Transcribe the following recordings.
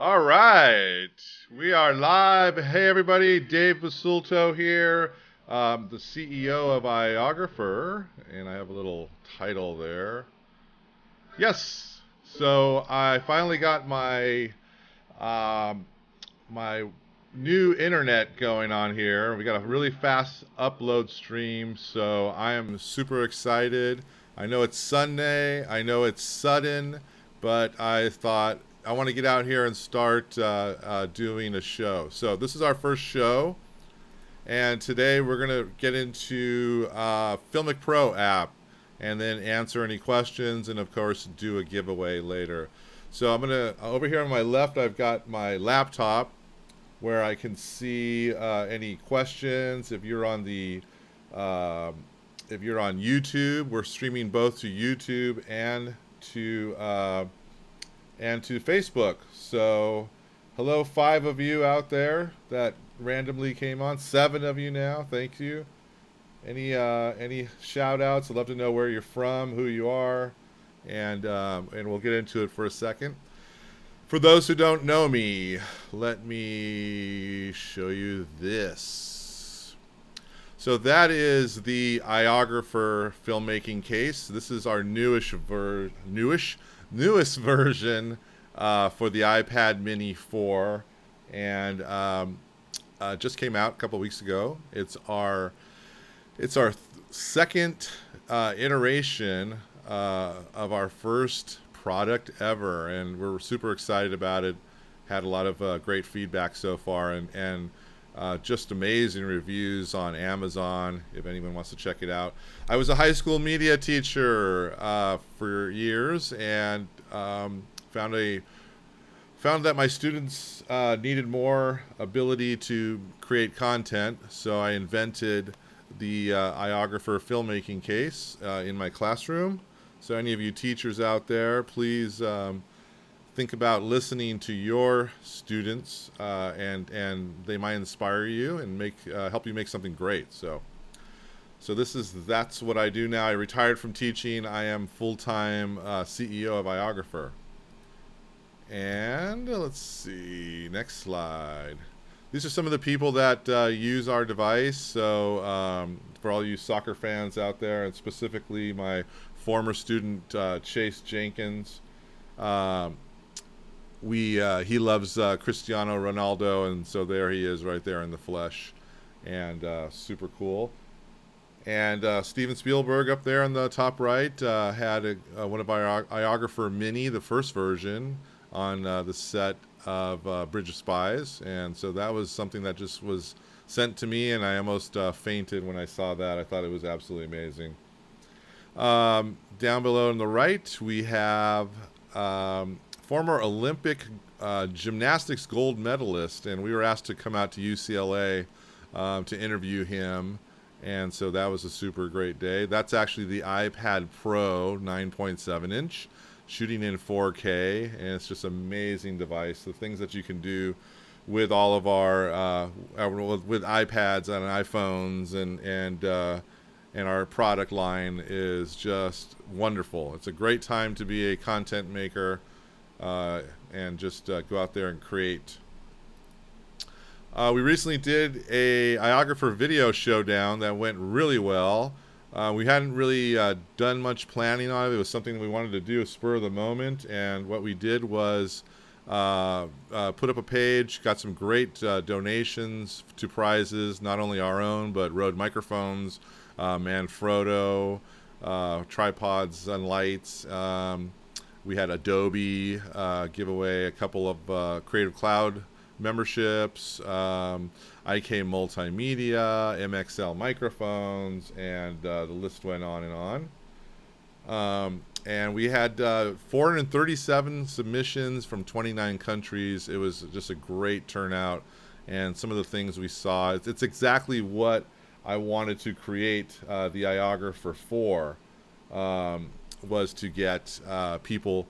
All right, we are live. Hey, everybody, Dave Basulto here, the CEO of iOgrapher, and I have a little title there. Yes, so I finally got um, my new internet going on here. We got a really fast upload stream, so I am super excited. I know it's Sunday, I know it's sudden, but I thought I want to get out here and start doing a show. So this is our first show, and today we're gonna get into Filmic Pro App, and then answer any questions, and of course do a giveaway later. So I'm gonna over here on my left, I've got my laptop where I can see any questions. Uh, if you're on YouTube, we're streaming both to YouTube and to Facebook. So, hello, 5 of you out there that randomly came on. 7 of you now. Thank you. Any shout outs? I'd love to know where you're from, who you are, and we'll get into it for a second. For those who don't know me, let me show you this. So that is the iOgrapher filmmaking case. This is our newest version for the iPad Mini 4, and just came out a couple weeks ago. It's our second iteration of our first product ever, and we're super excited about it. Had a lot of great feedback so far, and just amazing reviews on Amazon if anyone wants to check it out. I was a high school media teacher for years, and found that my students needed more ability to create content, so I invented the iOgrapher filmmaking case in my classroom. So any of you teachers out there, please think about listening to your students, and they might inspire you and help you make something great. So that's what I do now. I retired from teaching. I am full-time CEO of iOgrapher. And let's see, next slide. These are some of the people that use our device. So for all you soccer fans out there, and specifically my former student Chase Jenkins, he loves Cristiano Ronaldo, and so there he is right there in the flesh, and super cool. And Steven Spielberg up there on the top right had one of our iOgrapher Mini, the first version, on the set of Bridge of Spies, and so that was something that just was sent to me, and I almost fainted when I saw that. I thought it was absolutely amazing. Down below on the right, we have former Olympic gymnastics gold medalist, and we were asked to come out to UCLA to interview him, and so that was a super great day. That's actually the iPad Pro 9.7 inch, shooting in 4K, and it's just an amazing device. The things that you can do with all of our with iPads and iPhones and our product line is just wonderful. It's a great time to be a content maker and just go out there and create. We recently did a iOgrapher video showdown that went really well. We hadn't really done much planning on it. It was something we wanted to do spur of the moment, and what we did was put up a page, got some great donations to prizes, not only our own, but Rode microphones, Manfrotto, tripods and lights. We had Adobe give away a couple of Creative Cloud memberships, IK Multimedia, MXL microphones, and the list went on and on. And we had 437 submissions from 29 countries. It was just a great turnout, and some of the things we saw, it's exactly what I wanted to create the iOgrapher for, was to get people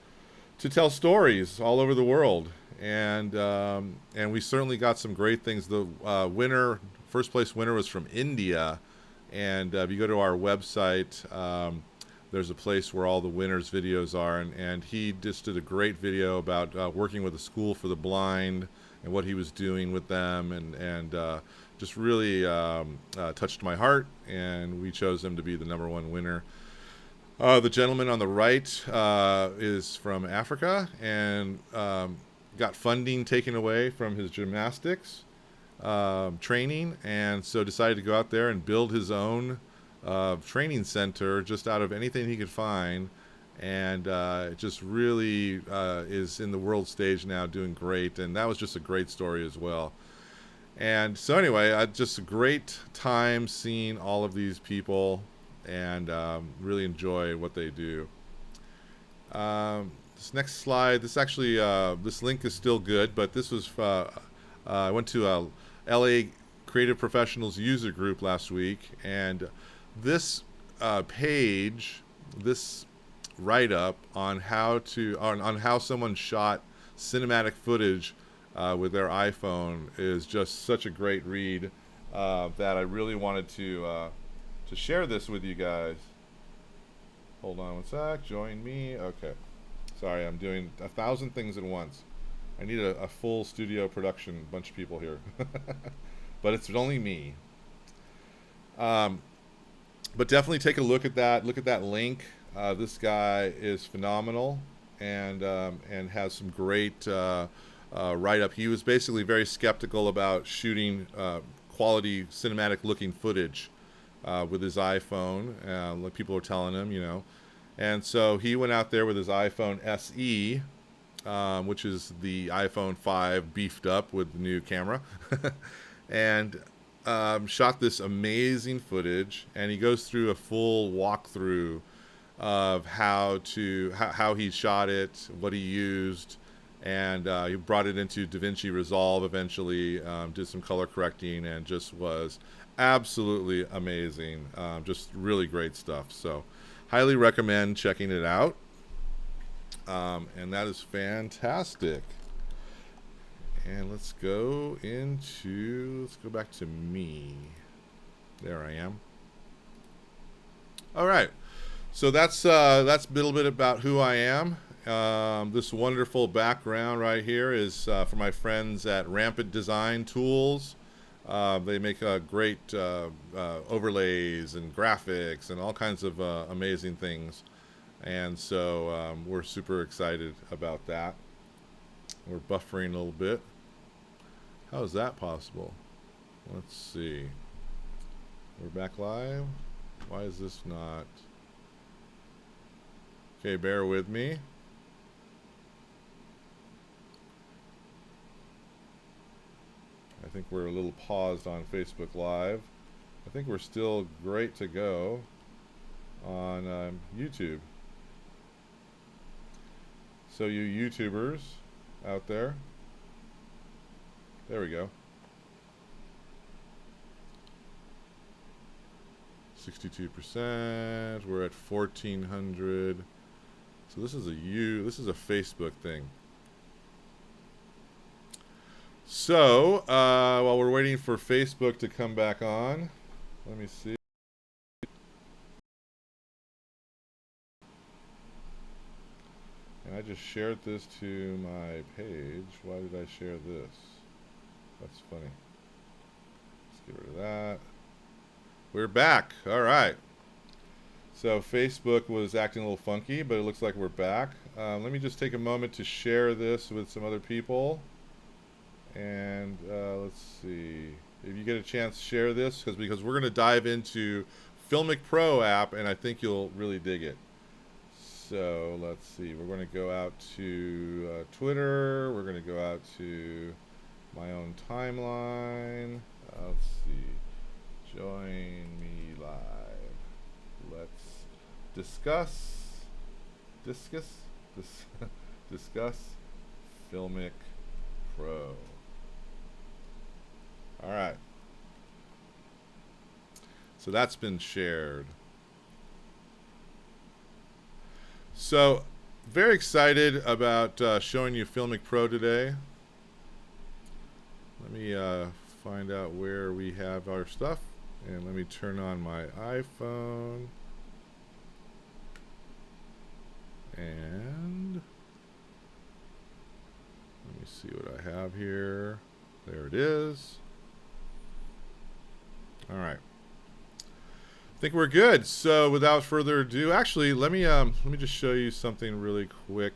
to tell stories all over the world. And we certainly got some great things. The first place winner was from India, and if you go to our website, there's a place where all the winners' videos are, and he just did a great video about working with a school for the blind and what he was doing with them, and just really touched my heart, and we chose him to be the #1 winner. The gentleman on the right is from Africa and got funding taken away from his gymnastics training, and so decided to go out there and build his own training center just out of anything he could find, and it just really is in the world stage now, doing great, and that was just a great story as well. And so anyway, just a great time seeing all of these people, and really enjoy what they do. This next slide, this actually, this link is still good, but this was, I went to a LA Creative Professionals user group last week, and this page, this write-up on how to, on how someone shot cinematic footage with their iPhone is just such a great read that I really wanted to share this with you guys. Hold on one sec. Join me. Okay. Sorry, I'm doing 1,000 things at once. I need a full studio production, bunch of people here. But it's only me. But definitely take a look at that. Look at that link. This guy is phenomenal, and has some great write-up. He was basically very skeptical about shooting quality cinematic-looking footage with his iPhone, like people were telling him, you know. And so he went out there with his iPhone SE, which is the iPhone 5 beefed up with the new camera, and shot this amazing footage. And he goes through a full walkthrough of how he shot it, what he used, and he brought it into DaVinci Resolve eventually, did some color correcting, and just was absolutely amazing. Just really great stuff. So highly recommend checking it out. And that is fantastic. And let's go back to me. There I am. All right. So that's a little bit about who I am. This wonderful background right here is for my friends at Rampant Design Tools. They make great overlays and graphics and all kinds of amazing things. And so we're super excited about that. We're buffering a little bit. How is that possible? Let's see. We're back live. Why is this not? Okay, bear with me. I think we're a little paused on Facebook Live. I think we're still great to go on YouTube. So you YouTubers out there, there we go. 62%. We're at 1,400. So this is a Facebook thing. So while we're waiting for Facebook to come back on, let me see. And I just shared this to my page. Why did I share this? That's funny. Let's get rid of that. We're back. All right. So Facebook was acting a little funky, but it looks like we're back. Let me just take a moment to share this with some other people. And let's see. If you get a chance, share this, because we're going to dive into Filmic Pro app, and I think you'll really dig it. So let's see. We're going to go out to Twitter. We're going to go out to my own timeline. Let's see. Join me live. Let's discuss Filmic Pro. All right. So that's been shared. So very excited about showing you Filmic Pro today. Let me find out where we have our stuff, and let me turn on my iPhone. And let me see what I have here. There it is. All right. I think we're good. So without further ado, actually, let me just show you something really quick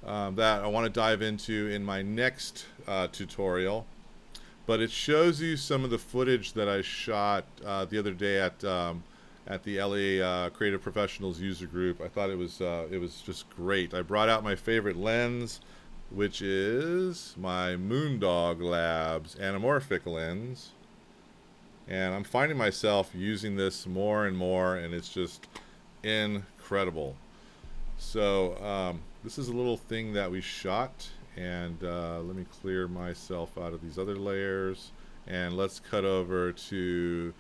that I want to dive into in my next tutorial. But it shows you some of the footage that I shot the other day at the LA Creative Professionals user group. I thought it was just great. I brought out my favorite lens, which is my Moondog Labs anamorphic lens. And I'm finding myself using this more and more, and it's just incredible. So this is a little thing that we shot, and let me clear myself out of these other layers, and let's cut over to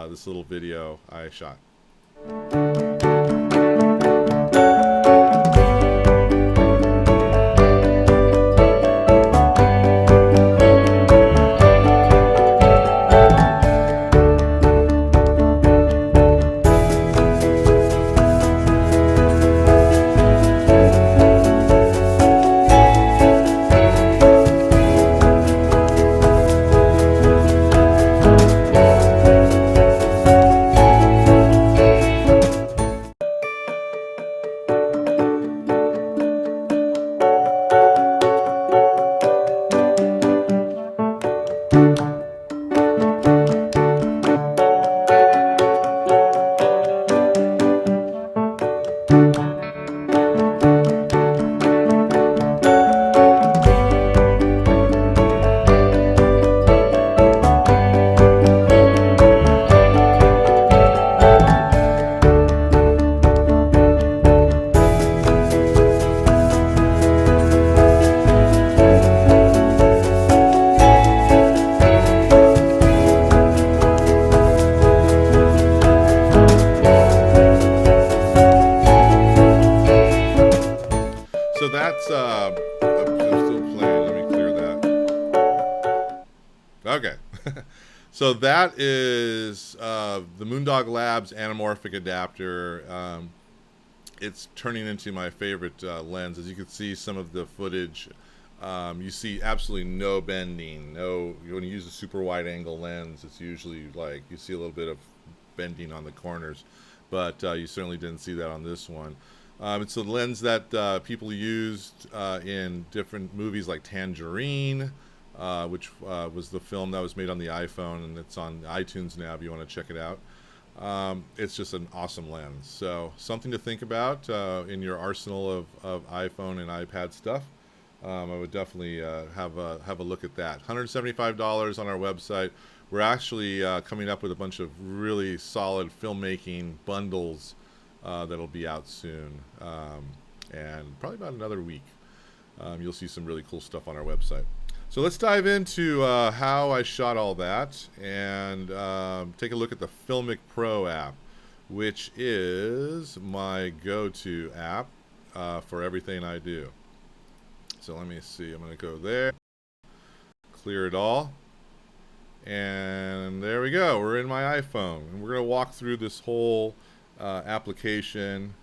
this little video I shot. So that's I'm still playing. Let me clear that. Okay. So that is the Moondog Labs anamorphic adapter. It's turning into my favorite lens. As you can see, some of the footage, you see absolutely no bending. No, when you use a super wide angle lens, it's usually like you see a little bit of bending on the corners, but you certainly didn't see that on this one. It's a lens that people used in different movies like Tangerine, which was the film that was made on the iPhone, and it's on iTunes now if you want to check it out. It's just an awesome lens. So something to think about in your arsenal of iPhone and iPad stuff. I would definitely have a look at that. $175 on our website. We're actually coming up with a bunch of really solid filmmaking bundles that'll be out soon, and probably about another week. You'll see some really cool stuff on our website. So let's dive into how I shot all that, and take a look at the Filmic Pro app, which is my go-to app for everything I do. So let me see. I'm going to go there, clear it all, and there we go. We're in my iPhone, and we're going to walk through this whole application.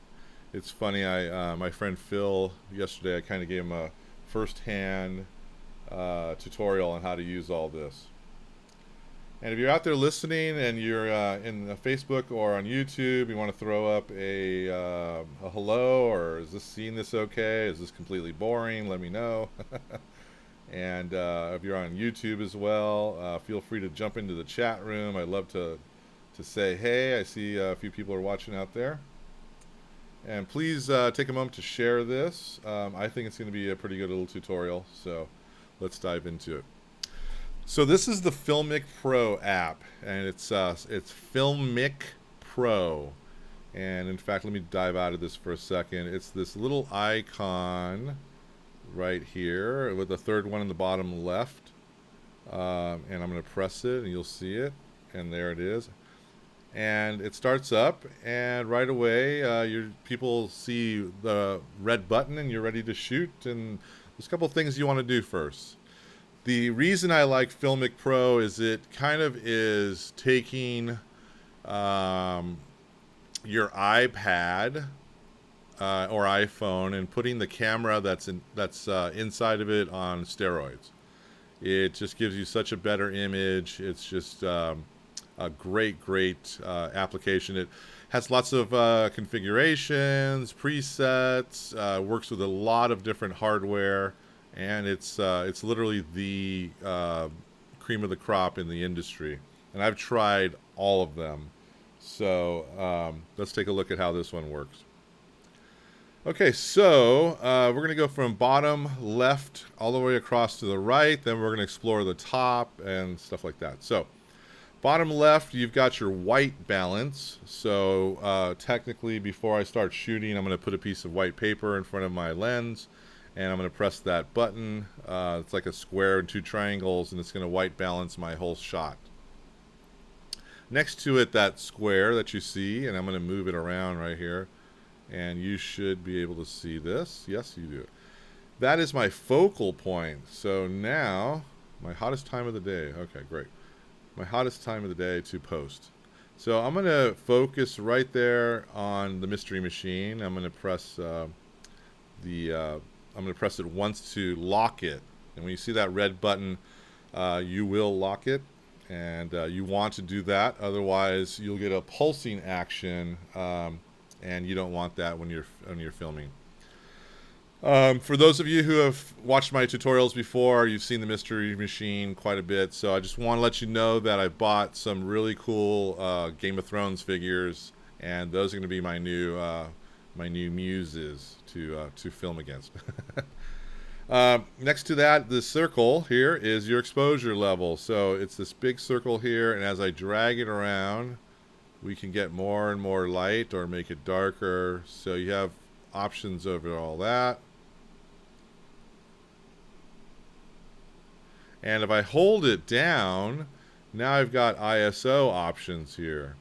It's funny, my friend Phil, yesterday I kind of gave him a first-hand tutorial on how to use all this. And if you're out there listening and you're in Facebook or on YouTube, you want to throw up a hello, or is this seeing this okay? Is this completely boring? Let me know. And if you're on YouTube as well, feel free to jump into the chat room. I'd love to say hey. I see a few people are watching out there. And please take a moment to share this. I think it's going to be a pretty good little tutorial, so let's dive into it. So this is the Filmic Pro app, and it's Filmic Pro. And in fact, let me dive out of this for a second. It's this little icon right here with the third one in the bottom left. And I'm going to press it, and you'll see it. And there it is. And it starts up, and right away people see the red button, and you're ready to shoot. And there's a couple things you want to do first. The reason I like Filmic Pro is it kind of is taking your iPad or iPhone and putting the camera that's inside of it on steroids. It just gives you such a better image. It's just a great application. It has lots of configurations, presets, works with a lot of different hardware, and it's literally the cream of the crop in the industry. And I've tried all of them. So let's take a look at how this one works. Okay, so we're going to go from bottom left all the way across to the right. Then we're going to explore the top and stuff like that. So bottom left, you've got your white balance. So technically, before I start shooting, I'm going to put a piece of white paper in front of my lens, and I'm going to press that button. It's like a square and two triangles, and it's going to white balance my whole shot. Next to it, that square that you see, and I'm going to move it around right here, and you should be able to see this. Yes, you do. That is my focal point. So now, my hottest time of the day. Okay, great. My hottest time of the day to post. So I'm going to focus right there on the mystery machine. I'm going to press I'm going to press it once to lock it. And when you see that red button, you will lock it. And you want to do that. Otherwise, you'll get a pulsing action. And you don't want that when you're filming. For those of you who have watched my tutorials before, you've seen the mystery machine quite a bit. So I just want to let you know that I bought some really cool Game of Thrones figures, and those are going to be my new muses to film against. Next to that, the circle here is your exposure level. So it's this big circle here, and as I drag it around, we can get more and more light or make it darker. So you have options over all that. And if I hold it down, now I've got ISO options here.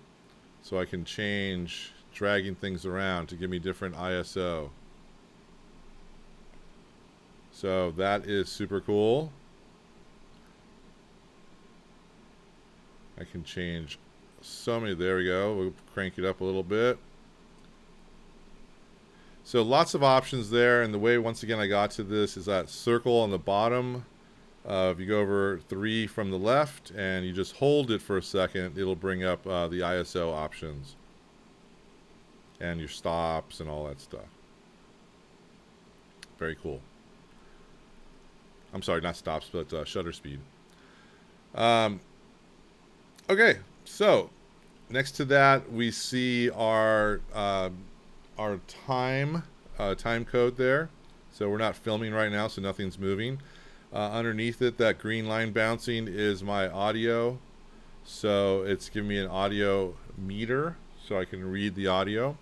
So I can change dragging things around to give me different ISO. So that is super cool. I can change so many. There we go. We'll crank it up a little bit. So lots of options there, and the way once again I got to this is that circle on the bottom. If you go over 3 from the left and you just hold it for a second, it'll bring up the ISO options and your stops and all that stuff. Very cool. I'm sorry, not stops, but shutter speed. Okay, so next to that we see our time code there. So we're not filming right now, so nothing's moving. Underneath it, that green line bouncing is my audio. So it's giving me an audio meter, so I can read the audio.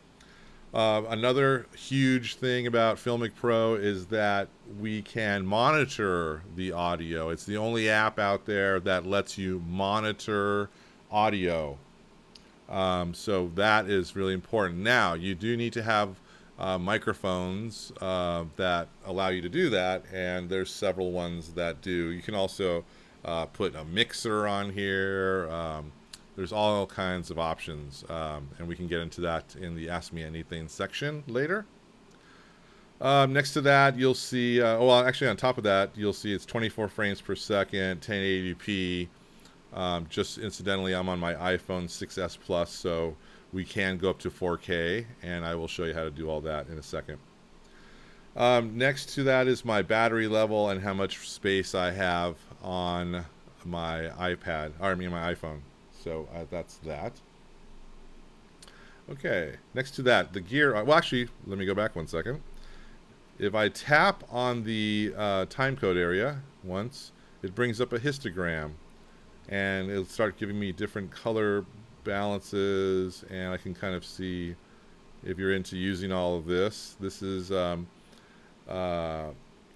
Another huge thing about Filmic Pro is that we can monitor the audio. It's the only app out there that lets you monitor audio. So that is really important. Now, you do need to have microphones that allow you to do that, and there's several ones that do. You can also put a mixer on here. There's all kinds of options, and we can get into that in the Ask Me Anything section later. Next to that, you'll see, well, actually on top of that, you'll see it's 24 frames per second, 1080p. Just incidentally, I'm on my iPhone 6s Plus, so we can go up to 4K, and I will show you how to do all that in a second. Next to that is my battery level and how much space I have on my iPad, or I mean my iPhone. So that's that. Okay, next to that, the gear. Well, actually, let me go back one second. If I tap on the timecode area once, it brings up a histogram, and it'll start giving me different color balances, and I can kind of see if you're into using all of this. This is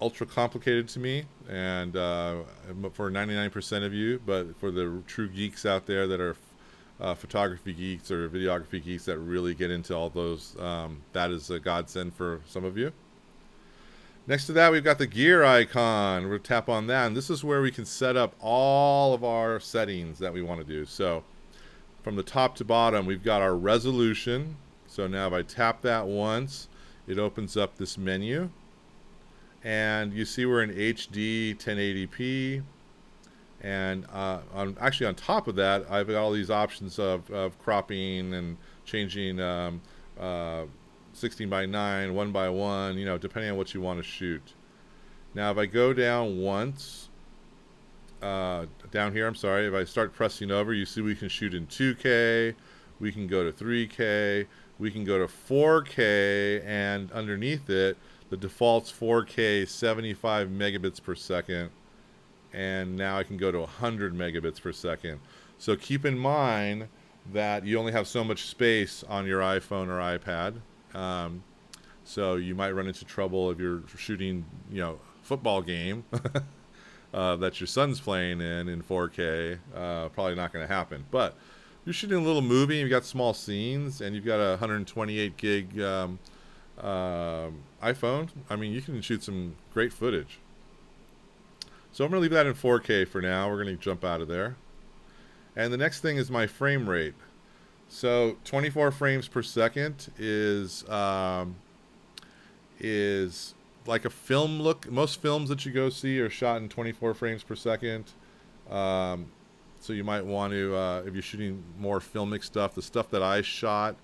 ultra complicated to me, and for 99% of you, but for the true geeks out there that are photography geeks or videography geeks that really get into all those, that is a godsend for some of you. Next to that, we've got the gear icon. We'll tap on that, and this is where we can set up all of our settings that we want to do. So from the top to bottom, we've got our resolution. So now if I tap that once, it opens up this menu, and you see we're in HD 1080p. And actually on top of that, I've got all these options of cropping and changing uh, 16 by 9, 1 by 1, depending on what you want to shoot. Now, if I go down once, down here, I'm sorry, if I start pressing over, you see we can shoot in 2K, we can go to 3K, we can go to 4K, and underneath it, the default's 4K 75 megabits per second. And now I can go to 100 megabits per second. So keep in mind that you only have so much space on your iPhone or iPad. So you might run into trouble if you're shooting, football game that your son's playing in 4K. Probably not going to happen. But you're shooting a little movie, you've got small scenes, and you've got a 128 gig iPhone. I mean, you can shoot some great footage. So I'm going to leave that in 4K for now. We're going to jump out of there. And the next thing is my frame rate. So 24 frames per second is like a film look. Most films that you go see are shot in 24 frames per second. So you might want to, if you're shooting more filmic stuff, the stuff that I shot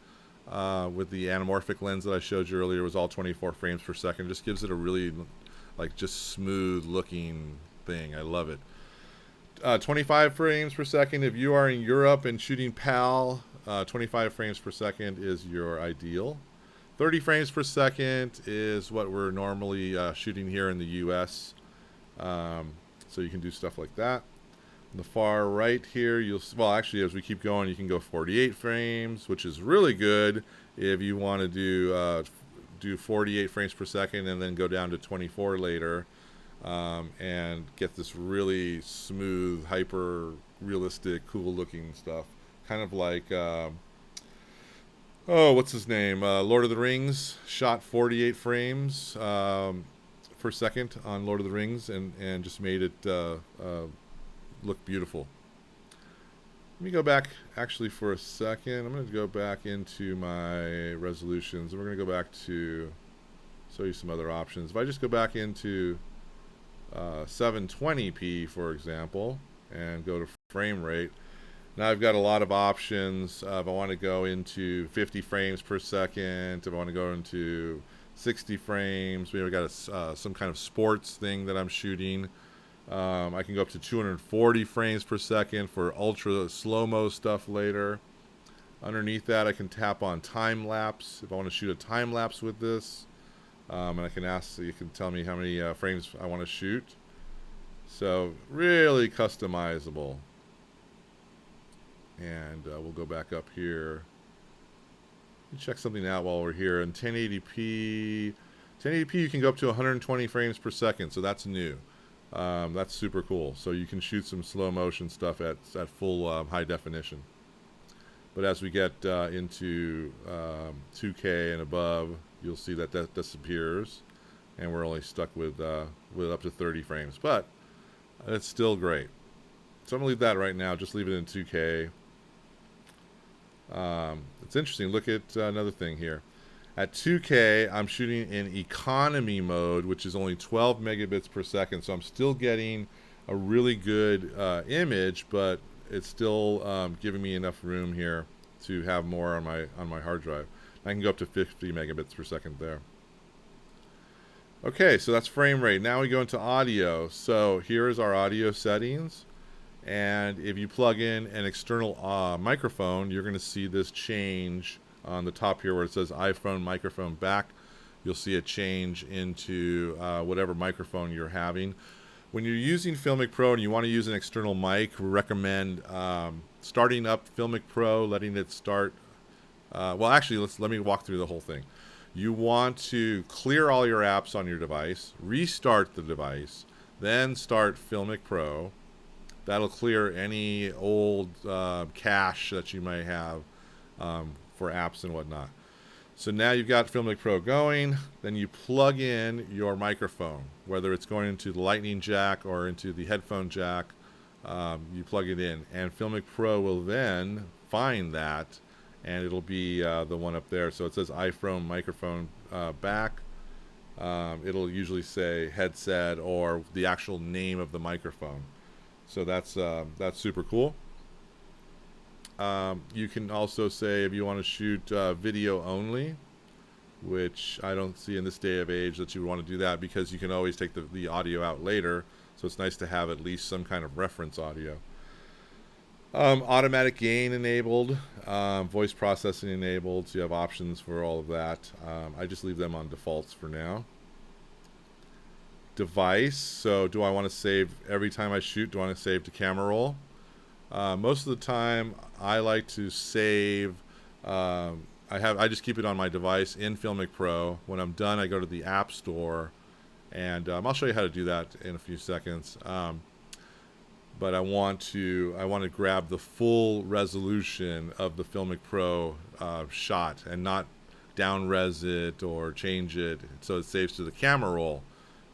with the anamorphic lens that I showed you earlier was all 24 frames per second. Just gives it a really just smooth looking thing. I love it. 25 frames per second. If you are in Europe and shooting PAL, 25 frames per second is your ideal. 30 frames per second is what we're normally shooting here in the US. So you can do stuff like that. On the far right here, actually, as we keep going, you can go 48 frames, which is really good if you want to do 48 frames per second and then go down to 24 later, and get this really smooth, hyper realistic, cool looking stuff. Kind of like, what's his name? Lord of the Rings shot 48 frames per second on Lord of the Rings and just made it look beautiful. Let me go back actually for a second. I'm going to go back into my resolutions, and we're going to go back to show you some other options. If I just go back into 720p, for example, and go to frame rate, now I've got a lot of options. If I want to go into 50 frames per second, if I want to go into 60 frames, maybe I've got some kind of sports thing that I'm shooting. I can go up to 240 frames per second for ultra slow-mo stuff later. Underneath that, I can tap on time lapse if I want to shoot a time lapse with this. And I can ask, you can tell me how many frames I want to shoot. So really customizable. And we'll go back up here. Let me check something out while we're here. In 1080p you can go up to 120 frames per second, so that's new. That's super cool. So you can shoot some slow motion stuff at full high definition. But as we get into 2K and above, you'll see that disappears, and we're only stuck with up to 30 frames. But it's still great. So I'm gonna leave that right now. Just leave it in 2K. It's interesting. Look at another thing here. At 2K, I'm shooting in economy mode, which is only 12 megabits per second. So I'm still getting a really good image, but it's still giving me enough room here to have more on my hard drive. I can go up to 50 megabits per second there. Okay, so that's frame rate. Now we go into audio. So here is our audio settings. And if you plug in an external microphone, you're going to see this change on the top here where it says iPhone microphone back. You'll see a change into whatever microphone you're having. When you're using Filmic Pro and you want to use an external mic, we recommend starting up Filmic Pro, letting it start. Actually, let me walk through the whole thing. You want to clear all your apps on your device, restart the device, then start Filmic Pro. That'll clear any old cache that you may have for apps and whatnot. So now you've got Filmic Pro going, then you plug in your microphone, whether it's going into the lightning jack or into the headphone jack, you plug it in, and Filmic Pro will then find that, and it'll be the one up there. So it says iPhone microphone back, it'll usually say headset or the actual name of the microphone. So that's super cool. You can also say if you want to shoot video only, which I don't see in this day of age that you would want to do that, because you can always take the audio out later. So it's nice to have at least some kind of reference audio. Automatic gain enabled, voice processing enabled, so you have options for all of that. I just leave them on defaults for now. Device, so do I want to save every time I shoot? Do I want to save to camera roll? Most of the time I like to save, I just keep it on my device in Filmic Pro. When I'm done, I go to the App Store, and I'll show you how to do that in a few seconds. But I want to grab the full resolution of the Filmic Pro shot and not down res it or change it, so it saves to the camera roll,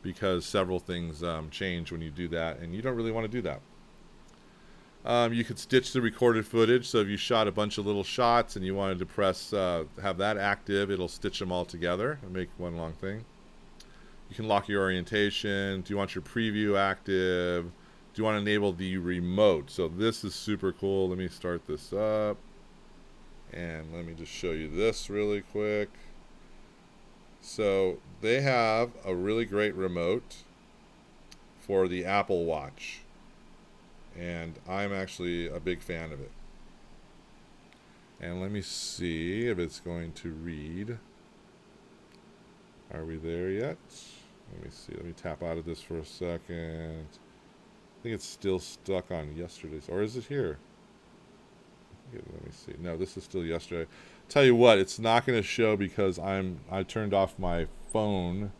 because several things change when you do that, and you don't really want to do that. You could stitch the recorded footage, so if you shot a bunch of little shots and you wanted to press have that active, it'll stitch them all together and make one long thing. You can lock your orientation. Do you want your preview active? Do you want to enable the remote? So this is super cool. Let me start this up, and let me just show you this really quick. So they have a really great remote for the Apple Watch, and I'm actually a big fan of it. And let me see if it's going to read. Are we there yet? Let me see. Let me tap out of this for a second. I think it's still stuck on yesterday's, or is it here? Let me see. No, this is still yesterday. Tell you what, it's not going to show because I turned off my phone.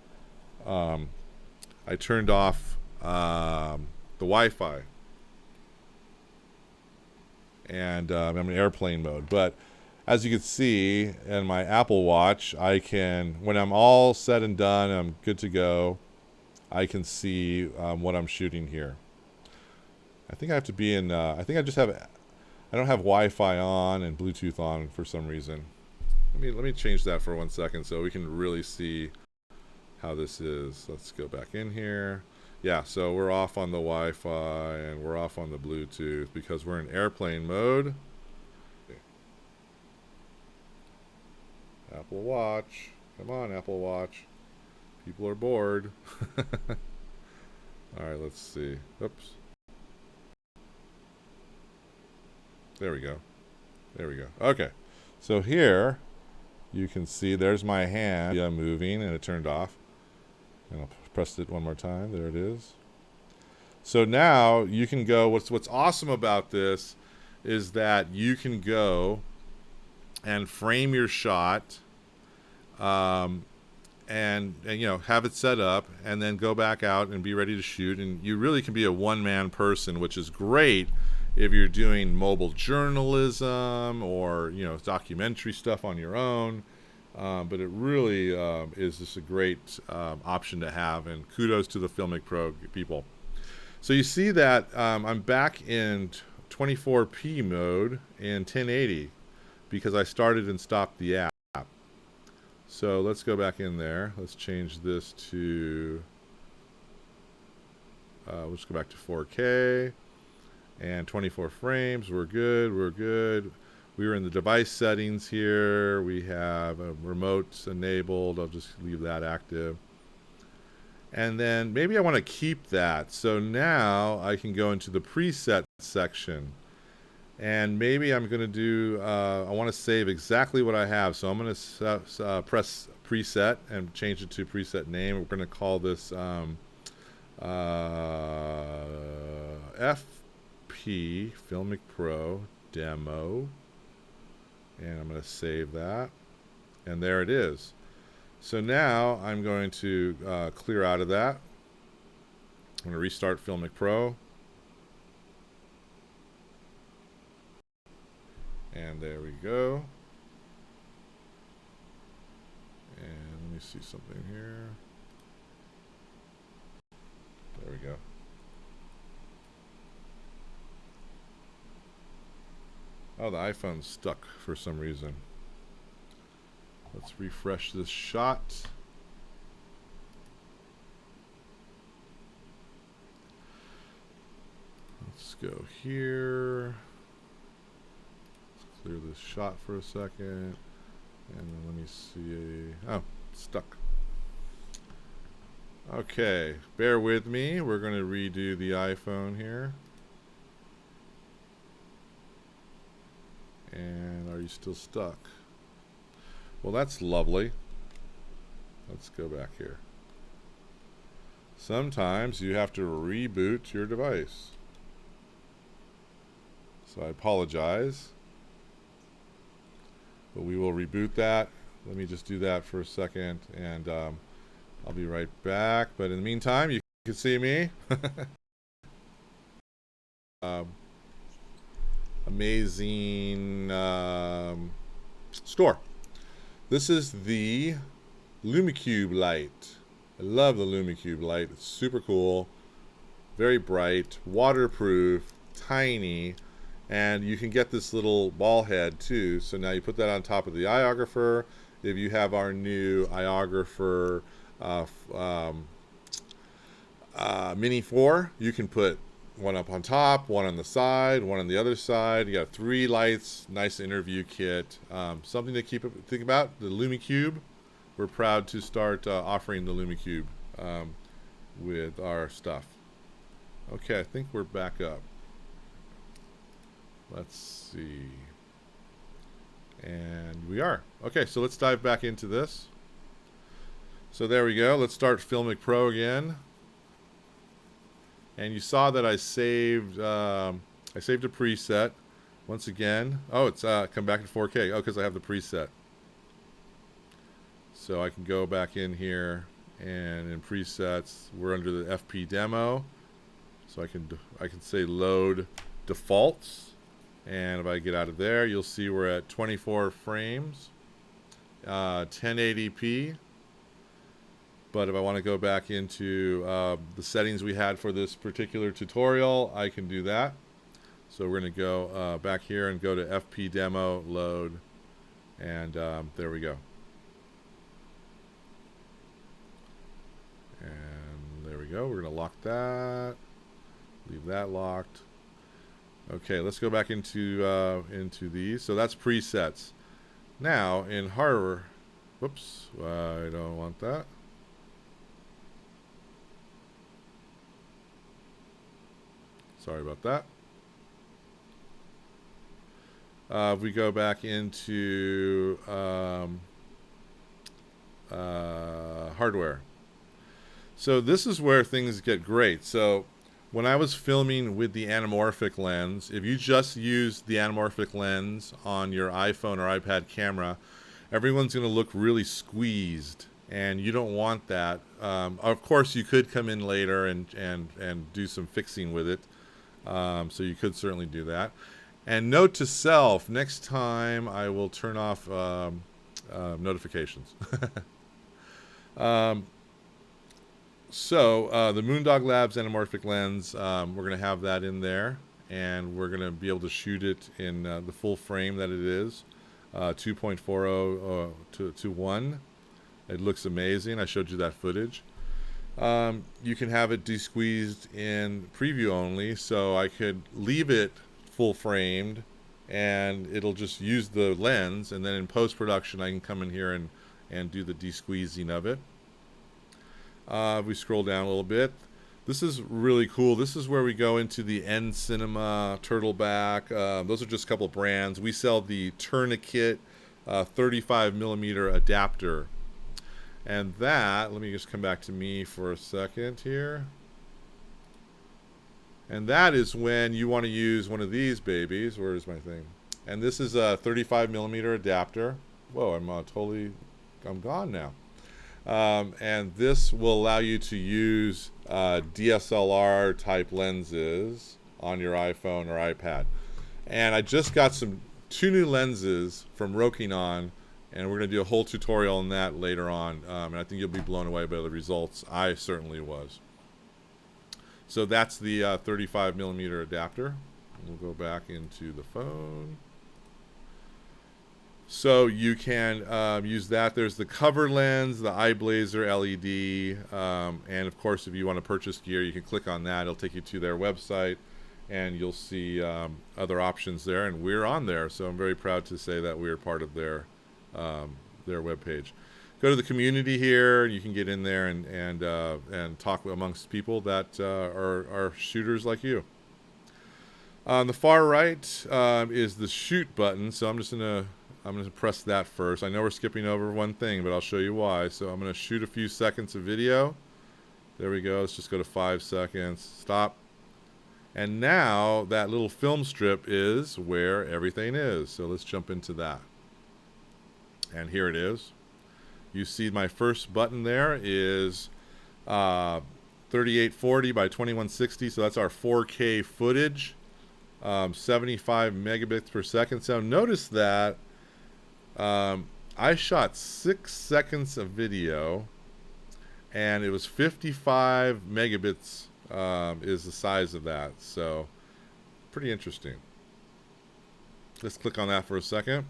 I turned off the Wi-Fi, and I'm in airplane mode. But as you can see in my Apple Watch, I can, when I'm all said and done, I'm good to go, I can see what I'm shooting here. I think I have to be in, I think I don't have Wi-Fi on and Bluetooth on for some reason. Let me change that for 1 second so we can really see how this is. Let's go back in here. Yeah, so we're off on the Wi-Fi and we're off on the Bluetooth because we're in airplane mode. Okay. Apple Watch. Come on, Apple Watch. People are bored. All right, let's see. Oops. There we go. There we go. Okay. So here you can see there's my hand moving, and it turned off. And I'll press it one more time. There it is. So now you can go. What's awesome about this is that you can go and frame your shot, and you know, have it set up, and then go back out and be ready to shoot. And you really can be a one-man person, which is great if you're doing mobile journalism or, you know, documentary stuff on your own. But it really is just a great option to have, and kudos to the Filmic Pro people. So you see that I'm back in 24p mode in 1080 because I started and stopped the app. So let's go back in there. Let's change this to, let's go back to 4K. And 24 frames, we're good, we're good. We were in the device settings here. We have a remote enabled. I'll just leave that active. And then maybe I want to keep that. So now I can go into the preset section. And maybe I'm going to do, I want to save exactly what I have. So I'm going to press preset and change it to preset name. We're going to call this Filmic Pro Demo, and I'm going to save that, and there it is. So now I'm going to clear out of that. I'm going to restart Filmic Pro, and there we go. And let me see something here. There we go. Oh, the iPhone's stuck for some reason. Let's refresh this shot. Let's go here. Let's clear this shot for a second. And then let me see. Oh, stuck. Okay, bear with me. We're going to redo the iPhone here. And are you still stuck? Well, that's lovely. Let's go back here. Sometimes you have to reboot your device. So I apologize. But we will reboot that. Let me just do that for a second, and I'll be right back. But in the meantime, you can see me. Amazing store. This is the LumiCube light. I love the LumiCube light. It's super cool, very bright, waterproof, tiny, and you can get this little ball head too. So now you put that on top of the iOgrapher. If you have our new iOgrapher Mini 4, you can put one up on top, one on the side, one on the other side. You got 3 lights, nice interview kit. Something to think about, the LumiCube. We're proud to start offering the LumiCube with our stuff. Okay, I think we're back up. Let's see. And we are. Okay, so let's dive back into this. So there we go. Let's start Filmic Pro again. And you saw that I saved a preset. Once again, oh, it's come back in 4K. Oh, because I have the preset. So I can go back in here, and in presets, we're under the FP demo. So I can say load defaults, and if I get out of there, you'll see we're at 24 frames, 1080p. But if I want to go back into the settings we had for this particular tutorial, I can do that. So we're going to go back here and go to FP demo, load, and there we go. And there we go. We're going to lock that, leave that locked. Okay, let's go back into these. So that's presets. Now in hardware, whoops, I don't want that. Sorry about that. If we go back into hardware. So this is where things get great. So when I was filming with the anamorphic lens, if you just use the anamorphic lens on your iPhone or iPad camera, everyone's going to look really squeezed, and you don't want that. Of course, you could come in later and do some fixing with it. So you could certainly do that. And note to self, next time I will turn off notifications. So the Moondog Labs anamorphic lens, we're going to have that in there, and we're going to be able to shoot it in the full frame that it is, 2.40 to 1. It looks amazing. I showed you that footage. You can have it de-squeezed in preview only, so I could leave it full framed and it'll just use the lens, and then in post-production I can come in here and do the de-squeezing of it. We scroll down a little bit. This is really cool. This is where we go into the N Cinema Turtleback. Those are just a couple of brands. We sell the Tourniquet 35mm adapter. And that, let me just come back to me for a second here. And that is when you want to use one of these babies. Where is my thing? And this is a 35mm adapter. Whoa, I'm gone now. And this will allow you to use DSLR type lenses on your iPhone or iPad. And I just got 2 new lenses from Rokinon, and we're going to do a whole tutorial on that later on. And I think you'll be blown away by the results. I certainly was. So that's the 35mm adapter. We'll go back into the phone. So you can use that. There's the cover lens, the iBlazer LED, and of course, if you want to purchase gear, you can click on that. It'll take you to their website, and you'll see other options there. And we're on there, so I'm very proud to say that we're part of their webpage. Go to the community here. You can get in there and talk amongst people that are shooters like you. On the far right is the shoot button. So I'm gonna press that first. I know we're skipping over one thing, but I'll show you why. So I'm gonna shoot a few seconds of video. There we go. Let's just go to 5 seconds. Stop. And now that little film strip is where everything is. So let's jump into that. And here it is. You see my first button there is 3840 by 2160. So that's our 4K footage. 75 megabits per second. So notice that I shot 6 seconds of video, and it was 55 megabits is the size of that. So pretty interesting. Let's click on that for a second.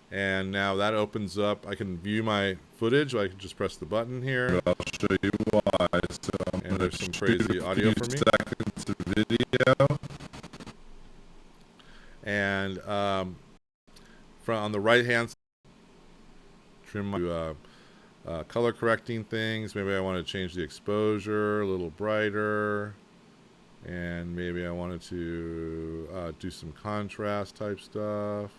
And now that opens up. I can view my footage. I can just press the button here. I'll show you why. So and there's some crazy audio for me. Seconds of video. And on the right hand side, trim my color correcting things. Maybe I want to change the exposure a little brighter, and maybe I wanted to do some contrast type stuff.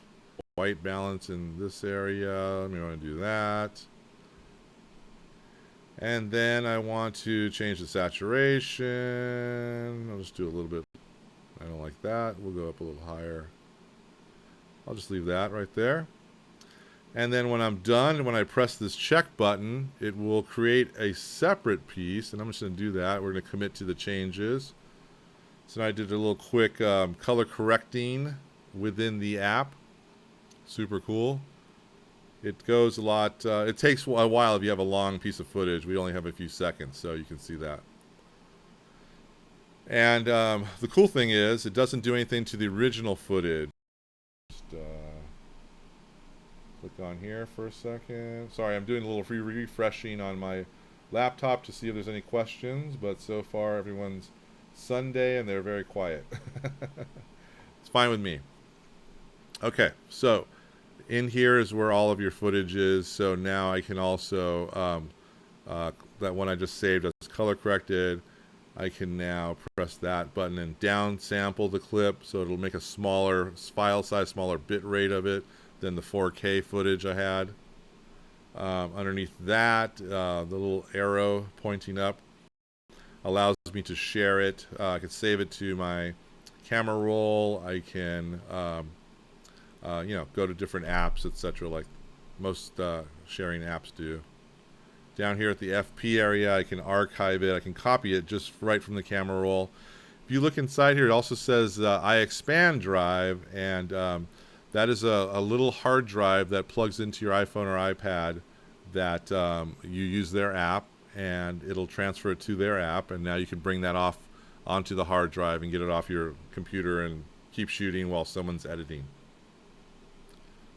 White balance in this area. Maybe I want to do that. And then I want to change the saturation. I'll just do a little bit. I don't like that. We'll go up a little higher. I'll just leave that right there. And then when I'm done, when I press this check button, it will create a separate piece. And I'm just going to do that. We're going to commit to the changes. So I did a little quick color correcting within the app. Super cool. It goes a lot. It takes a while if you have a long piece of footage. We only have a few seconds, so you can see that. And the cool thing is, it doesn't do anything to the original footage. Just click on here for a second. Sorry, I'm doing a little refreshing on my laptop to see if there's any questions, but so far everyone's Sunday and they're very quiet. It's fine with me. Okay, so in here is where all of your footage is. So now I can also, that one I just saved as color corrected, I can now press that button and down sample the clip, so it'll make a smaller file size, smaller bit rate of it than the 4K footage I had. Underneath that, the little arrow pointing up allows me to share it. I can save it to my camera roll. I can go to different apps, etc., like most sharing apps do. Down here at the FP area, I can archive it. I can copy it just right from the camera roll. If you look inside here, it also says iExpand drive, and that is a little hard drive that plugs into your iPhone or iPad that you use their app, and it'll transfer it to their app, and now you can bring that off onto the hard drive and get it off your computer and keep shooting while someone's editing.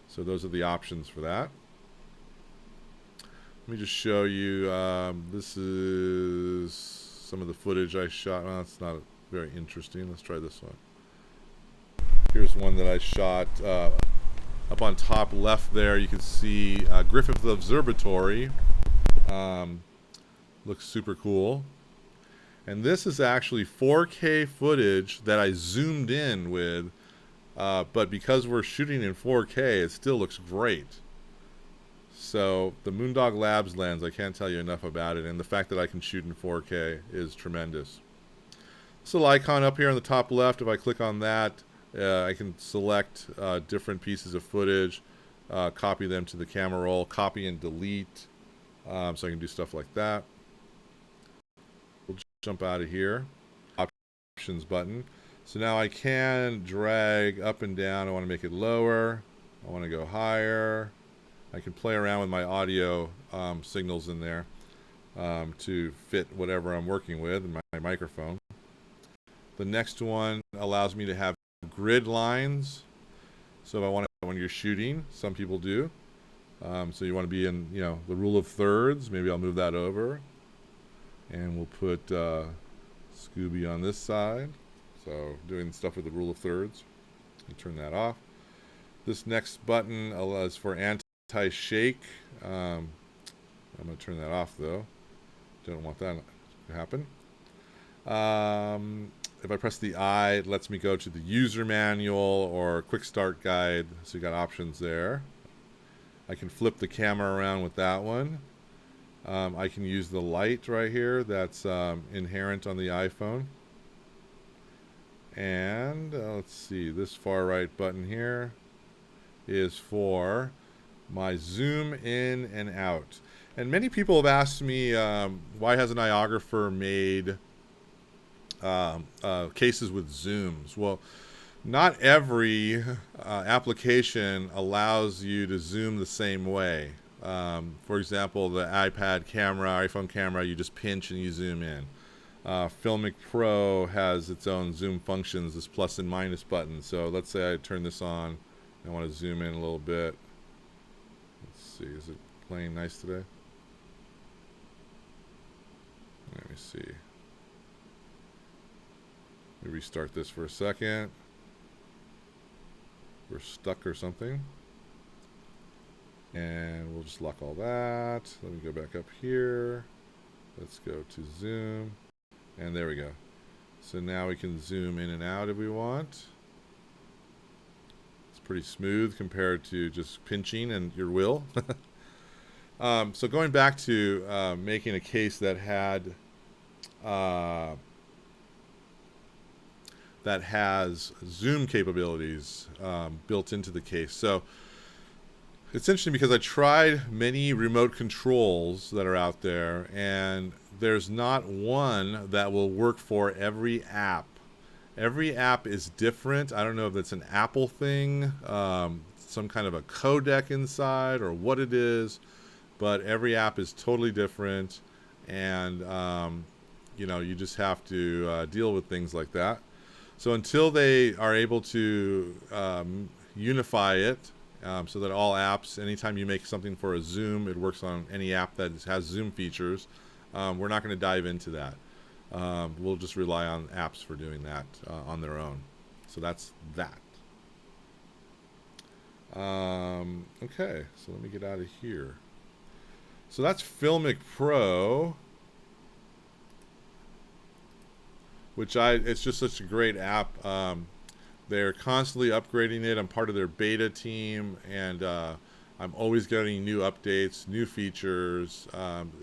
So those are the options for that. Let me just show you. This is some of the footage I shot. Well, it's not very interesting. Let's try this one. Here's one that I shot up on top left there. You can see Griffith Observatory. Looks super cool. And this is actually 4K footage that I zoomed in with. But because we're shooting in 4K, it still looks great. So the Moondog Labs lens, I can't tell you enough about it. And the fact that I can shoot in 4K is tremendous. This little icon up here on the top left, if I click on that, I can select different pieces of footage, copy them to the camera roll, copy and delete. So I can do stuff like that. We'll jump out of here. Options button. So now I can drag up and down. I want to make it lower. I want to go higher. I can play around with my audio signals in there to fit whatever I'm working with in my microphone. The next one allows me to have grid lines. So if I want when you're shooting. Some people do. So you want to be in, the rule of thirds. Maybe I'll move that over. And we'll put Scooby on this side. So doing stuff with the rule of thirds. You turn that off. This next button is for anti-shake. I'm going to turn that off though. Don't want that to happen. If I press the I, it lets me go to the user manual or quick start guide. So you got options there. I can flip the camera around with that one. I can use the light right here that's inherent on the iPhone. And let's see, this far right button here is for my zoom in and out. And many people have asked me, why hasn't iOgrapher made cases with zooms? Well, not every application allows you to zoom the same way. For example, the iPad camera, iPhone camera, you just pinch and you zoom in. Filmic Pro has its own zoom functions, this plus and minus button. So let's say I turn this on. I want to zoom in a little bit. Let's see, is it playing nice today? Let me see. Let me restart this for a second. We're stuck or something. And we'll just lock all that. Let me go back up here. Let's go to zoom. And there we go. So now we can zoom in and out if we want. It's pretty smooth compared to just pinching and your will. So going back to making a case that has zoom capabilities built into the case. So it's interesting because I tried many remote controls that are out there, and there's not one that will work for every app. Every app is different. I don't know if it's an Apple thing, some kind of a codec inside, or what it is, but every app is totally different, and you just have to deal with things like that. So until they are able to unify it, so that all apps, anytime you make something for a zoom, it works on any app that has zoom features, we're not going to dive into that. We'll just rely on apps for doing that on their own. So that's that. Okay, so let me get out of here. So that's Filmic Pro, which it's just such a great app. They're constantly upgrading it. I'm part of their beta team, and I'm always getting new updates, new features.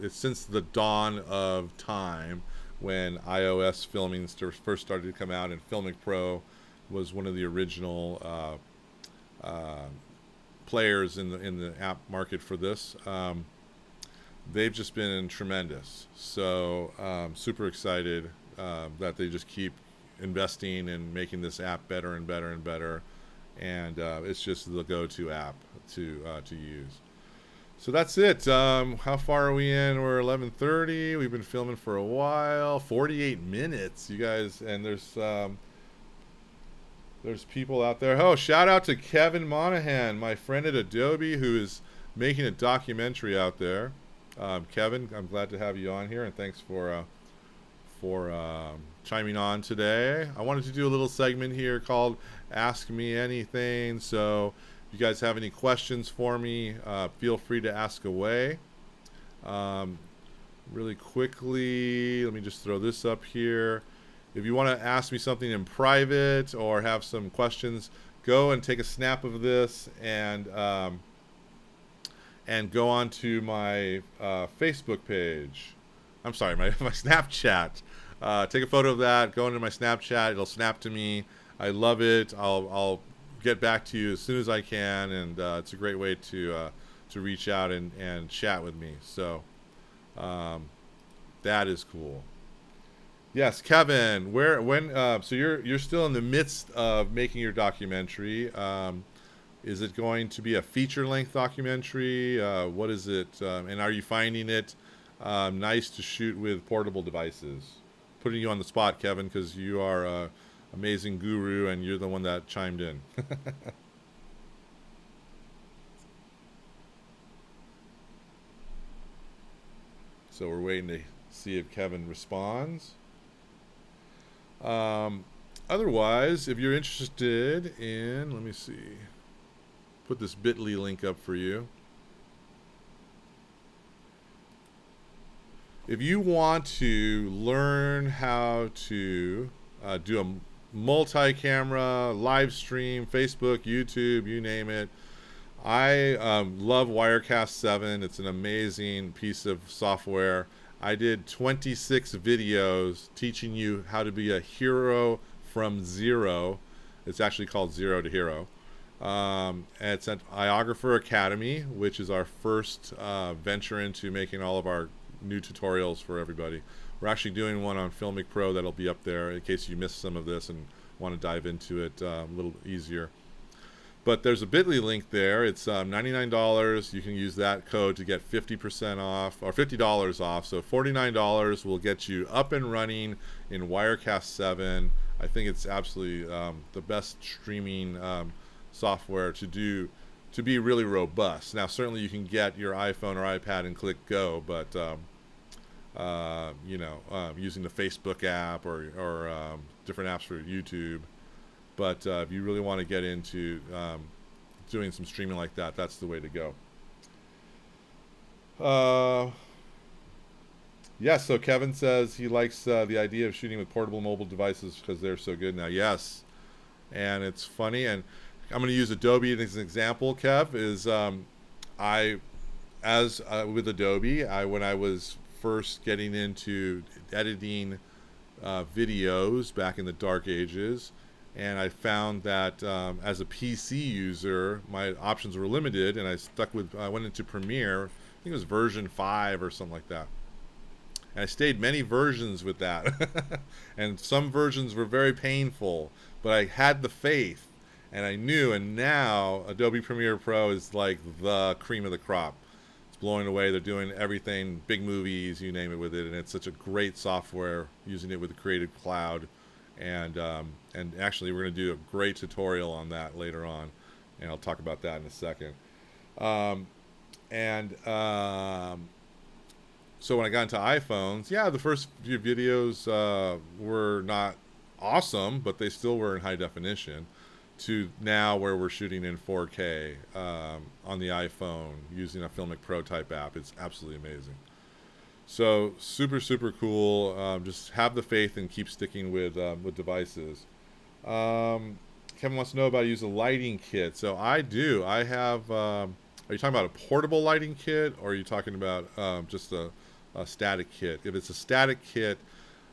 It's since the dawn of time when iOS filming first started to come out, and Filmic Pro was one of the original players in the app market for this. They've just been tremendous. So super excited that they just keep investing and making this app better and better and better, and it's just the go-to app to use. So that's it. How far are we in? We're 11:30. We've been filming for a while. 48 minutes, you guys, and there's people out there. Oh, shout out to Kevin Monahan, my friend at Adobe, who is making a documentary out there. Kevin, I'm glad to have you on here, and thanks for chiming on today. I wanted to do a little segment here called Ask Me Anything. So if you guys have any questions for me, feel free to ask away. Really quickly, let me just throw this up here. If you want to ask me something in private or have some questions, go and take a snap of this and go on to my Facebook page. I'm sorry, my Snapchat. Take a photo of that, go into my Snapchat, it'll snap to me. I love it. I'll get back to you as soon as I can, and it's a great way to reach out and chat with me. So that is cool. Yes, Kevin, so you're still in the midst of making your documentary. Is it going to be a feature-length documentary? What is it? And are you finding it nice to shoot with portable devices? Putting you on the spot, Kevin, because you are an amazing guru and you're the one that chimed in. So we're waiting to see if Kevin responds. Otherwise, if you're interested in, let me see, put this bit.ly link up for you. If you want to learn how to do a multi-camera live stream, Facebook, YouTube, you name it, I love Wirecast 7. It's an amazing piece of software. I did 26 videos teaching you how to be a hero from zero. It's actually called Zero to Hero. And it's at iOgrapher Academy, which is our first venture into making all of our new tutorials for everybody. We're actually doing one on Filmic Pro that'll be up there in case you missed some of this and want to dive into it a little easier. But there's a bit.ly link there. It's $99. You can use that code to get 50% off, or $50 off. So $49 will get you up and running in Wirecast 7. I think it's absolutely the best streaming software to be really robust. Now, certainly you can get your iPhone or iPad and click go, but using the Facebook app or different apps for YouTube. But if you really want to get into doing some streaming like that, that's the way to go. Yes, so Kevin says he likes the idea of shooting with portable mobile devices because they're so good now. Yes, and it's funny, and I'm going to use Adobe as an example, Kev, is with Adobe, when I was first getting into editing videos back in the dark ages, and I found that as a PC user, my options were limited, and I went into Premiere. I think it was version 5 or something like that. And I stayed many versions with that. And some versions were very painful, but I had the faith, and I knew, and now Adobe Premiere Pro is like the cream of the crop. It's blowing away. They're doing everything, big movies, you name it, with it, and it's such a great software, using it with the Creative Cloud. And actually, we're going to do a great tutorial on that later on, and I'll talk about that in a second. So when I got into iPhones, yeah, the first few videos were not awesome, but they still were in high definition, to now where we're shooting in 4K on the iPhone using a Filmic Pro type app. It's absolutely amazing. So super, super cool. Just have the faith and keep sticking with devices. Kevin wants to know about using a lighting kit. So I do. I have. Are you talking about a portable lighting kit, or are you talking about just a static kit? If it's a static kit,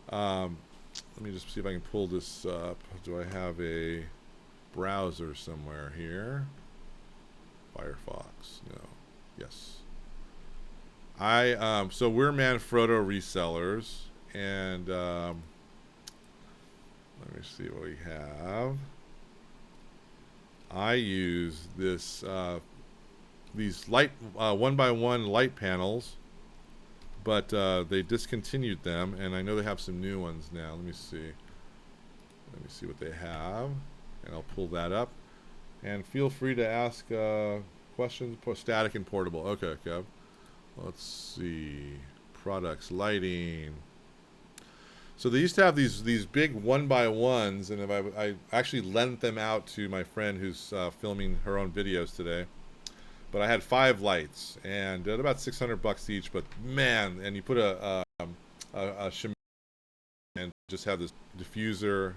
let me just see if I can pull this up. Do I have a browser somewhere here? Firefox. No. Yes. So we're Manfrotto resellers, and let me see what we have. I use these light 1x1 light panels, but they discontinued them, and I know they have some new ones now. Let me see what they have, and I'll pull that up. And feel free to ask questions. Static and portable. Okay, Kev. Let's see. Products, lighting. So they used to have these big 1x1s, and if I actually lent them out to my friend who's filming her own videos today. But I had 5 lights, and at about $600 each. But man, and you put a shimmer and just have this diffuser.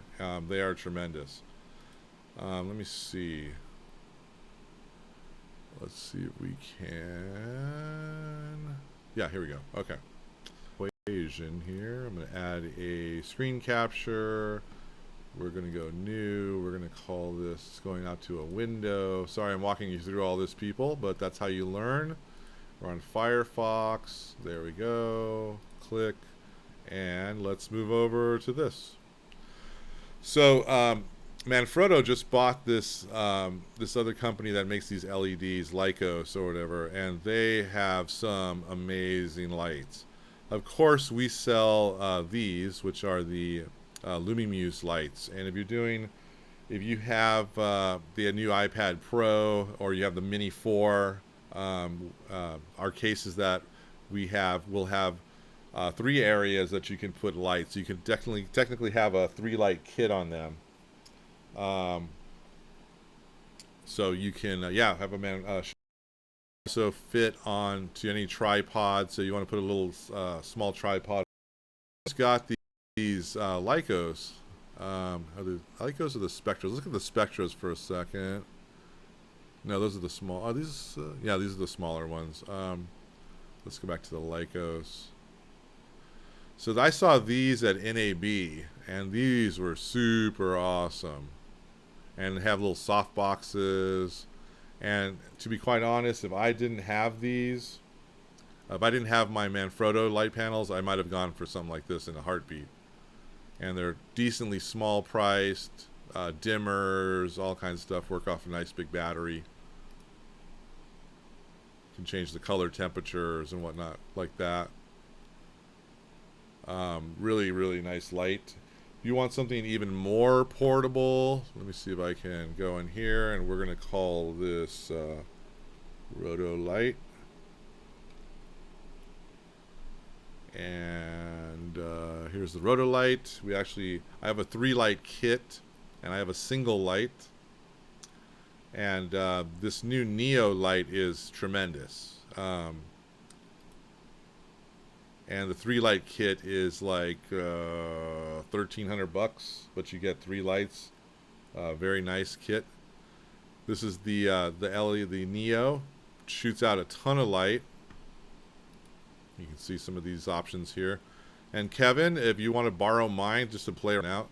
They are tremendous. Let me see. Let's see if we can. Yeah, here we go. Okay. Equation here. I'm going to add a screen capture. We're going to go new. We're going to call this going out to a window. Sorry, I'm walking you through all this, people, but that's how you learn. We're on Firefox. There we go. Click. And let's move over to this. So, Manfrotto just bought this other company that makes these LEDs, Lycos or whatever, and they have some amazing lights. Of course, we sell these, which are the Lumimuse lights. And if you have the new iPad Pro, or you have the Mini 4, our cases that we have will have three areas that you can put lights. You can technically have a 3-light kit on them. So you can have a man also fit on to any tripod. So you want to put a little small tripod. It's got these Lycos. Are the Lycos or the Spectras? Look at the Spectras for a second. No, those are the small. Oh, these. These are the smaller ones. Let's go back to the Lycos. So I saw these at NAB, and these were super awesome. And have little soft boxes. And to be quite honest, if I didn't have these, if I didn't have my Manfrotto light panels, I might have gone for something like this in a heartbeat. And they're decently small priced, dimmers, all kinds of stuff. Work off a nice big battery. You can change the color temperatures and whatnot like that. Really, really nice light. If you want something even more portable, let me see if I can go in here, and we're going to call this Roto Light. And here's the Roto Light. I have a 3-light kit, and I have a single light. And this new Neo light is tremendous. And the 3-light kit is like $1,300, but you get 3 lights. Very nice kit. This is the LED, the Neo. Shoots out a ton of light. You can see some of these options here. And Kevin, if you want to borrow mine just to play around out,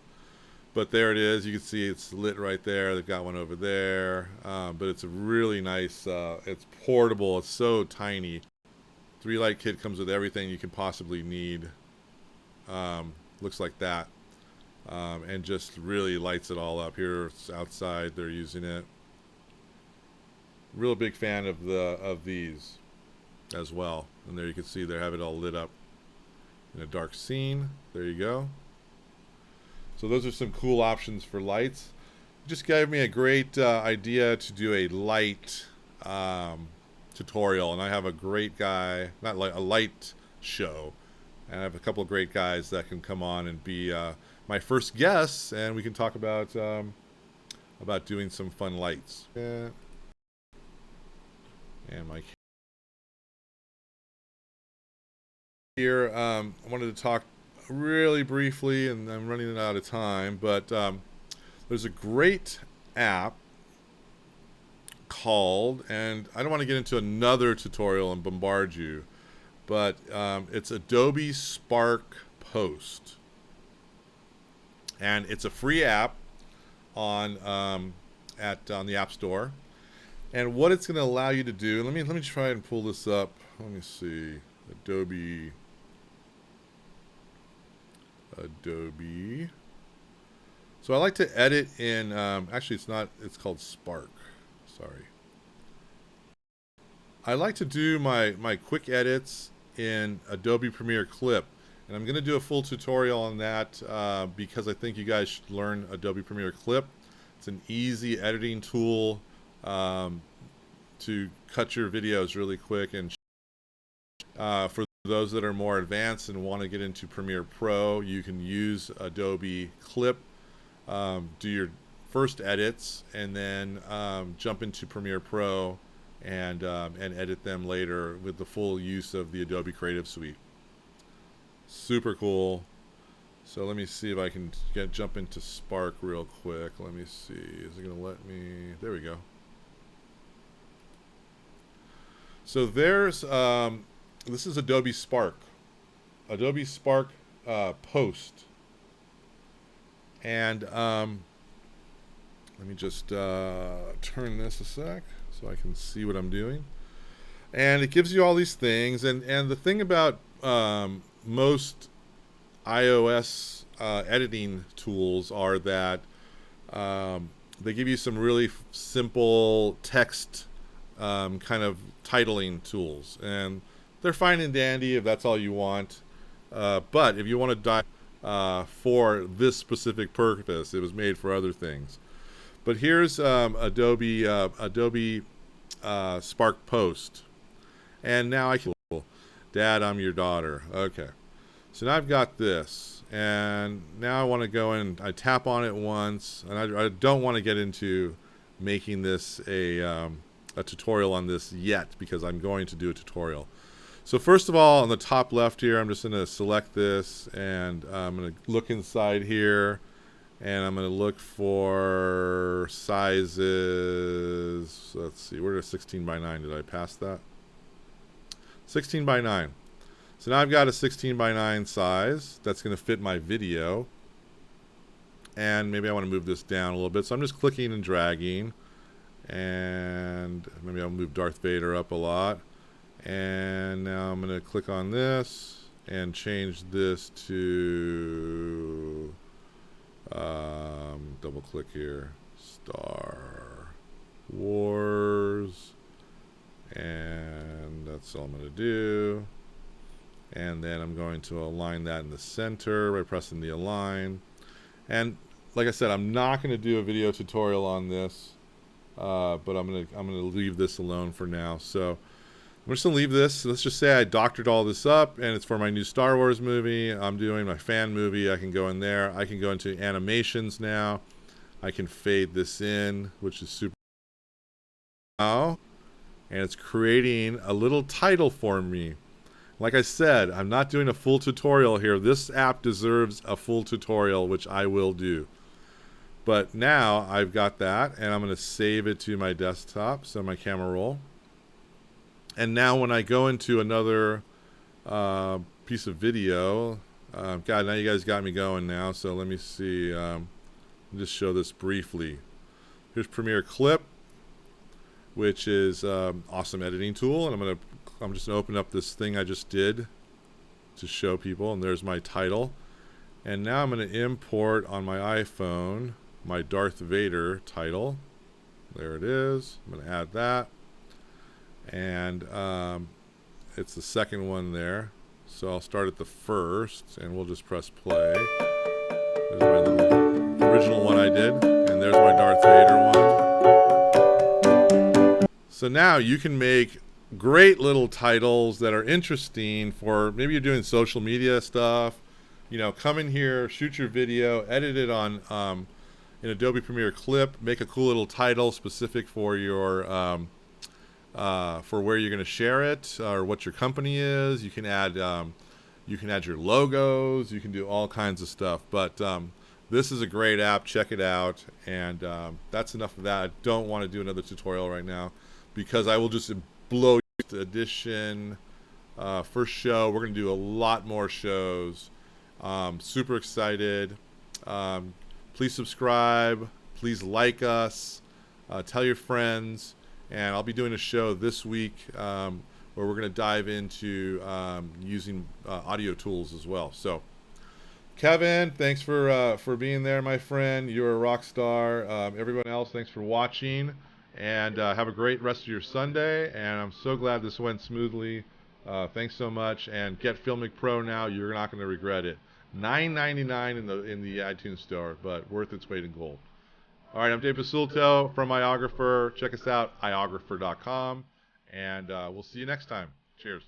but there it is. You can see it's lit right there. They've got one over there, but it's a really nice. It's portable. It's so tiny. 3-light kit comes with everything you can possibly need. Looks like that, and just really lights it all up. Here it's outside. They're using it. Real big fan of these as well. And there you can see they have it all lit up in a dark scene. There you go. So those are some cool options for lights. Just gave me a great idea to do a light tutorial, and I have a great guy, not like a light show, and I have a couple of great guys that can come on and be my first guests, and we can talk about doing some fun lights. And my here, I wanted to talk really briefly, and I'm running out of time, but there's a great app called, and I don't want to get into another tutorial and bombard you, but it's Adobe Spark Post, and it's a free app on the App Store. And what it's going to allow you to do, let me try and pull this up. Let me see, Adobe. So I like to edit in. Actually, it's not. It's called Spark. Sorry. I like to do my quick edits in Adobe Premiere Clip, and I'm going to do a full tutorial on that because I think you guys should learn Adobe Premiere Clip. It's an easy editing tool to cut your videos really quick, and for those that are more advanced and want to get into Premiere Pro, you can use Adobe Clip, do your first edits, and then jump into Premiere Pro and edit them later with the full use of the Adobe Creative Suite. Super cool. So let me see if I can jump into Spark real quick. Let me see. Is it going to let me? There we go. So there's this is Adobe Spark. Adobe Spark Post. And let me just turn this a sec so I can see what I'm doing. And it gives you all these things. And the thing about most iOS editing tools are that they give you some really simple text kind of titling tools. And they're fine and dandy if that's all you want. But if you want to dive for this specific purpose, it was made for other things. But here's Adobe Spark Post. And now I can... Dad, I'm your daughter. Okay. So now I've got this, and now I want to go in. I tap on it once, and I don't want to get into making this a tutorial on this yet, because I'm going to do a tutorial. So first of all, on the top left here, I'm just going to select this, and I'm going to look inside here, and I'm going to look for sizes. Let's see, where's 16 by 9? Did I pass that? 16 by 9. So now I've got a 16 by 9 size that's going to fit my video. And maybe I want to move this down a little bit. So I'm just clicking and dragging. And maybe I'll move Darth Vader up a lot. And now I'm going to click on this and change this to, double click here, Star Wars. And that's all I'm going to do. And then I'm going to align that in the center by pressing the align. And like I said, I'm not going to do a video tutorial on this, but I'm gonna leave this alone for now. So I'm just gonna leave this. Let's just say I doctored all this up, and it's for my new Star Wars movie. I'm doing my fan movie. I can go in there. I can go into animations now. I can fade this in, which is super. Now, and it's creating a little title for me. Like I said, I'm not doing a full tutorial here. This app deserves a full tutorial, which I will do. But now I've got that, and I'm going to save it to my desktop, so my camera roll. And now when I go into another piece of video, God, now you guys got me going now, so let me see. I'll just show this briefly. Here's Premiere Clip, which is awesome editing tool, and I'm just gonna open up this thing I just did to show people, and there's my title. And now I'm gonna import on my iPhone my Darth Vader title. There it is. I'm gonna add that, and it's the second one there. So I'll start at the first, and we'll just press play. There's my little original one I did, and there's my Darth Vader one. So now you can make great little titles that are interesting for maybe you're doing social media stuff. You know, come in here, shoot your video, edit it on in Adobe Premiere Clip, make a cool little title specific for your for where you're going to share it or what your company is. You can add your logos. You can do all kinds of stuff. But this is a great app. Check it out. And that's enough of that. I don't want to do another tutorial right now because I will just blow the edition. First show. We're going to do a lot more shows. Super excited. Please subscribe. Please like us. Tell your friends. And I'll be doing a show this week where we're going to dive into using audio tools as well. So, Kevin, thanks for being there, my friend. You're a rock star. Everyone else, thanks for watching. And have a great rest of your Sunday. And I'm so glad this went smoothly. Thanks so much. And get Filmic Pro now. You're not going to regret it. $9.99 in the iTunes store, but worth its weight in gold. All right, I'm Dave Basulto from iOgrapher. Check us out, iographer.com. And we'll see you next time. Cheers.